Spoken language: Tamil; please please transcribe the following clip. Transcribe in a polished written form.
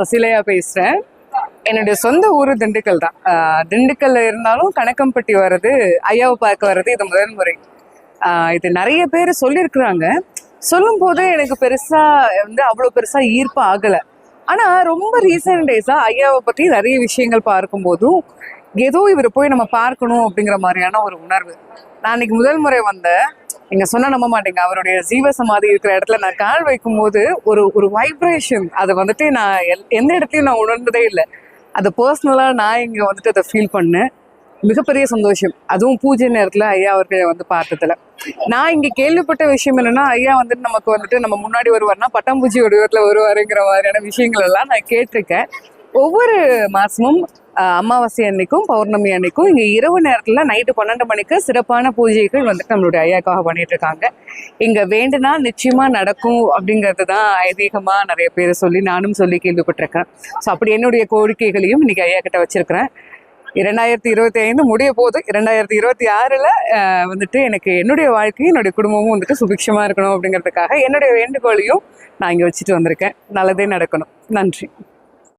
சசிலையா பேசுகிறேன். என்னுடைய சொந்த ஊர் திண்டுக்கல் தான். திண்டுக்கல்ல இருந்தாலும் கணக்கம்பட்டி வர்றது, ஐயாவை பார்க்க வர்றது இது முதல் முறை. இது நிறைய பேர் சொல்லியிருக்கிறாங்க. சொல்லும் போது எனக்கு அவ்வளோ பெருசாக ஈர்ப்பு ஆகலை. ஆனால் ரொம்ப ரீசெண்ட் டேஸாக ஐயாவை பற்றி நிறைய விஷயங்கள் பார்க்கும்போதும் ஏதோ இவரை போய் நம்ம பார்க்கணும் அப்படிங்கிற மாதிரியான ஒரு உணர்வு. நான் இன்னைக்கு முதல் முறை வந்தேன். நீங்க சொன்னா நம்ப மாட்டீங்க, அவருடைய ஜீவ சமாதி இருக்கிற இடத்துல நான் கால் வைக்கும் போது ஒரு வைப்ரேஷன், அதை நான் எந்த இடத்துலையும் நான் உணர்ந்ததே இல்லை. அதை பர்சனலா நான் இங்க அதை ஃபீல் பண்ணேன். மிகப்பெரிய சந்தோஷம். அதுவும் பூஜை நேரத்துல ஐயா அவர்களை பார்த்ததுல நான் இங்க கேள்விப்பட்ட விஷயம் என்னன்னா, ஐயா நமக்கு நம்ம முன்னாடி வருவார்னா பட்டாம்பூச்சி வடிவத்துல வருவாருங்கிற மாதிரியான விஷயங்கள் எல்லாம் நான் கேட்டிருக்கேன். ஒவ்வொரு மாசமும் அமாவாசை அன்னைக்கும் பௌர்ணமி அன்னைக்கும் இங்க இரவு நேரத்துல நைட்டு 12 மணிக்கு சிறப்பான பூஜைகள் நம்மளுடைய ஐயாக்காக பண்ணிட்டு இருக்காங்க. இங்க வேண்டுனா நிச்சயமா நடக்கும் அப்படிங்கிறது தான் ஐதீகமா நிறைய பேர் சொல்லி நானும் சொல்லி கேள்விப்பட்டிருக்கேன். ஸோ அப்படி என்னுடைய கோரிக்கைகளையும் இன்னைக்கு ஐயா கிட்ட வச்சிருக்கிறேன். 2025 முடிய போது 2026ல எனக்கு என்னுடைய வாழ்க்கையும் என்னுடைய குடும்பமும் சுபிக்ஷமா இருக்கணும் அப்படிங்கிறதுக்காக என்னுடைய வேண்டுகோளையும் நான் இங்க வச்சுட்டு வந்திருக்கேன். நல்லதே நடக்கணும். நன்றி.